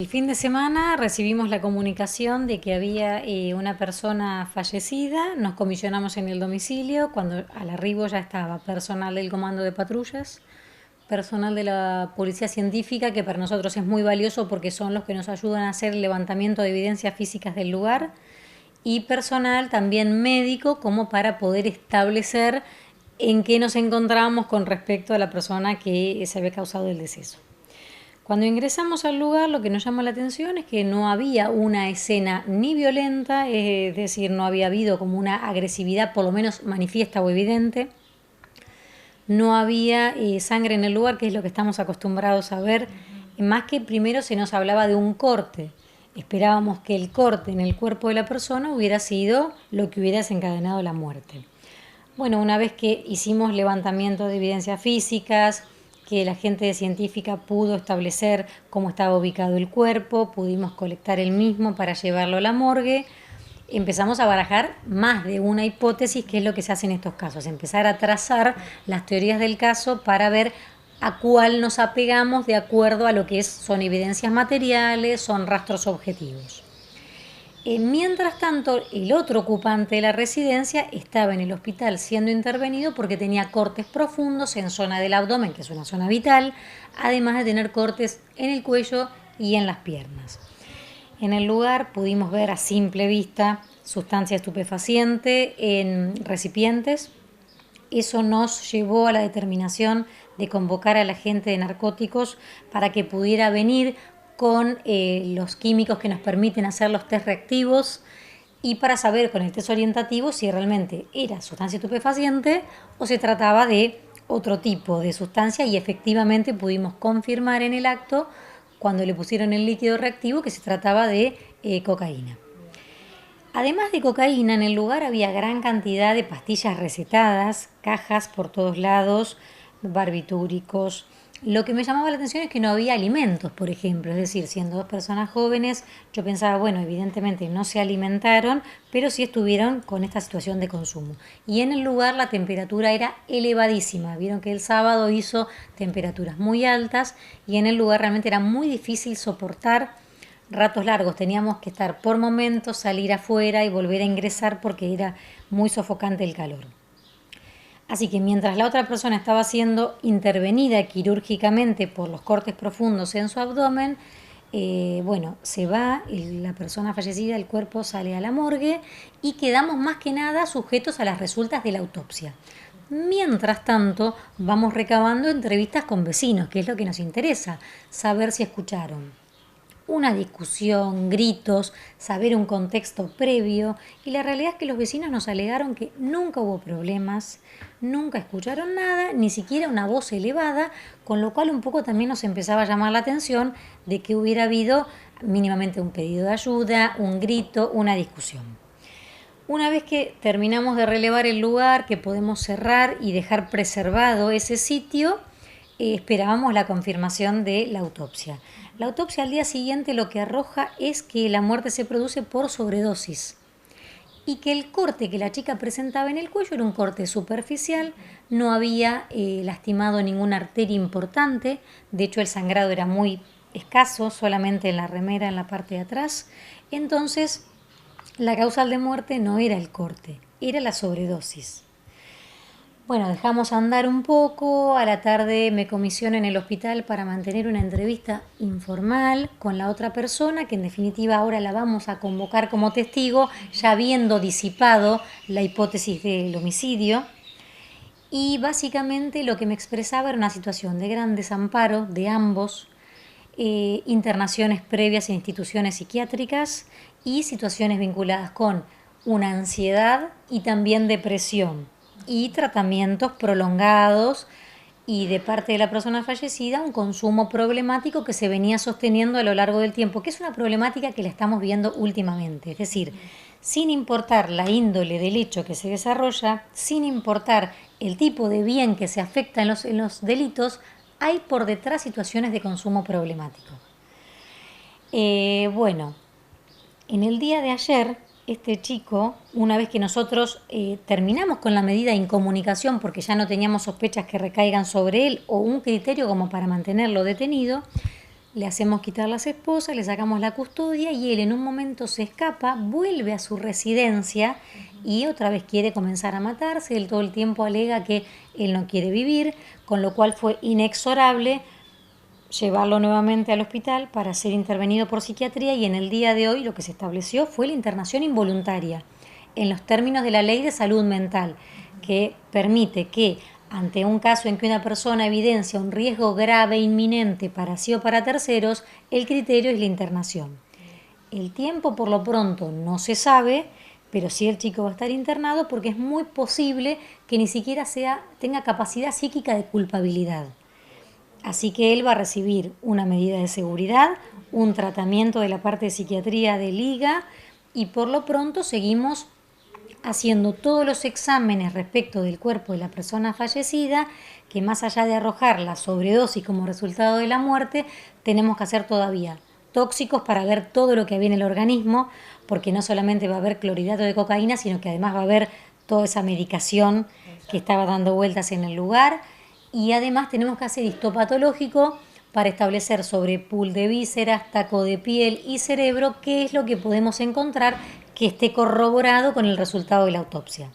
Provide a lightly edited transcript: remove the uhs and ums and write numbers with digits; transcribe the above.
El fin de semana recibimos la comunicación de que había una persona fallecida. Nos comisionamos en el domicilio. Cuando al arribo ya estaba personal del comando de patrullas, personal de la policía científica, que para nosotros es muy valioso porque son los que nos ayudan a hacer el levantamiento de evidencias físicas del lugar, y personal también médico, como para poder establecer en qué nos encontramos con respecto a la persona que se había causado el deceso. Cuando ingresamos al lugar, lo que nos llama la atención es que no había una escena ni violenta, es decir, no había habido como una agresividad, por lo menos manifiesta o evidente. No había sangre en el lugar, que es lo que estamos acostumbrados a ver. Más que primero se nos hablaba de un corte. Esperábamos que el corte en el cuerpo de la persona hubiera sido lo que hubiera desencadenado la muerte. Bueno, una vez que hicimos levantamiento de evidencias físicas, que la gente científica pudo establecer cómo estaba ubicado el cuerpo, pudimos colectar el mismo para llevarlo a la morgue, empezamos a barajar más de una hipótesis, que es lo que se hace en estos casos, empezar a trazar las teorías del caso para ver a cuál nos apegamos de acuerdo a lo que son evidencias materiales, son rastros objetivos. Mientras tanto, el otro ocupante de la residencia estaba en el hospital siendo intervenido porque tenía cortes profundos en zona del abdomen, que es una zona vital, además de tener cortes en el cuello y en las piernas. En el lugar pudimos ver a simple vista sustancia estupefaciente en recipientes. Eso nos llevó a la determinación de convocar al agente de narcóticos para que pudiera venir con los químicos que nos permiten hacer los test reactivos y para saber con el test orientativo si realmente era sustancia estupefaciente o se trataba de otro tipo de sustancia, y efectivamente pudimos confirmar en el acto, cuando le pusieron el líquido reactivo, que se trataba de cocaína. Además de cocaína, en el lugar había gran cantidad de pastillas recetadas, cajas por todos lados, barbitúricos. Lo que me llamaba la atención es que no había alimentos, por ejemplo. Es decir, siendo dos personas jóvenes, yo pensaba, bueno, evidentemente no se alimentaron, pero sí estuvieron con esta situación de consumo. Y en el lugar la temperatura era elevadísima. Vieron que el sábado hizo temperaturas muy altas y en el lugar realmente era muy difícil soportar ratos largos. Teníamos que estar por momentos, salir afuera y volver a ingresar porque era muy sofocante el calor. Así que mientras la otra persona estaba siendo intervenida quirúrgicamente por los cortes profundos en su abdomen, se va la persona fallecida, el cuerpo sale a la morgue y quedamos más que nada sujetos a las resultas de la autopsia. Mientras tanto, vamos recabando entrevistas con vecinos, que es lo que nos interesa, saber si escucharon una discusión, gritos, saber un contexto previo, y la realidad es que los vecinos nos alegaron que nunca hubo problemas, nunca escucharon nada, ni siquiera una voz elevada, con lo cual un poco también nos empezaba a llamar la atención de que hubiera habido mínimamente un pedido de ayuda, un grito, una discusión. Una vez que terminamos de relevar el lugar, que podemos cerrar y dejar preservado ese sitio, esperábamos la confirmación de la autopsia. La autopsia al día siguiente lo que arroja es que la muerte se produce por sobredosis y que el corte que la chica presentaba en el cuello era un corte superficial, no había lastimado ninguna arteria importante, de hecho el sangrado era muy escaso, solamente en la remera, en la parte de atrás. Entonces, la causal de muerte no era el corte, era la sobredosis. Bueno, dejamos andar un poco, a la tarde me comisiono en el hospital para mantener una entrevista informal con la otra persona, que en definitiva ahora la vamos a convocar como testigo, ya habiendo disipado la hipótesis del homicidio. Y básicamente lo que me expresaba era una situación de gran desamparo de ambos, internaciones previas en instituciones psiquiátricas y situaciones vinculadas con una ansiedad y también depresión, y tratamientos prolongados, y de parte de la persona fallecida un consumo problemático que se venía sosteniendo a lo largo del tiempo, que es una problemática que la estamos viendo últimamente. Es decir, sin importar la índole del hecho que se desarrolla, sin importar el tipo de bien que se afecta en los delitos, hay por detrás situaciones de consumo problemático. En el día de ayer, este chico, una vez que nosotros terminamos con la medida de incomunicación porque ya no teníamos sospechas que recaigan sobre él o un criterio como para mantenerlo detenido, le hacemos quitar las esposas, le sacamos la custodia y él en un momento se escapa, vuelve a su residencia y otra vez quiere comenzar a matarse. Él todo el tiempo alega que él no quiere vivir, con lo cual fue inexorable llevarlo nuevamente al hospital para ser intervenido por psiquiatría, y en el día de hoy lo que se estableció fue la internación involuntaria en los términos de la Ley de Salud Mental, que permite que ante un caso en que una persona evidencia un riesgo grave e inminente para sí o para terceros, el criterio es la internación. El tiempo por lo pronto no se sabe, pero sí el chico va a estar internado porque es muy posible que ni siquiera tenga capacidad psíquica de culpabilidad. Así que él va a recibir una medida de seguridad, un tratamiento de la parte de psiquiatría de Liga, y por lo pronto seguimos haciendo todos los exámenes respecto del cuerpo de la persona fallecida, que más allá de arrojar la sobredosis como resultado de la muerte, tenemos que hacer todavía tóxicos para ver todo lo que había en el organismo, porque no solamente va a haber clorhidrato de cocaína, sino que además va a haber toda esa medicación que estaba dando vueltas en el lugar, y además tenemos que hacer histopatológico para establecer sobre pool de vísceras, taco de piel y cerebro qué es lo que podemos encontrar que esté corroborado con el resultado de la autopsia.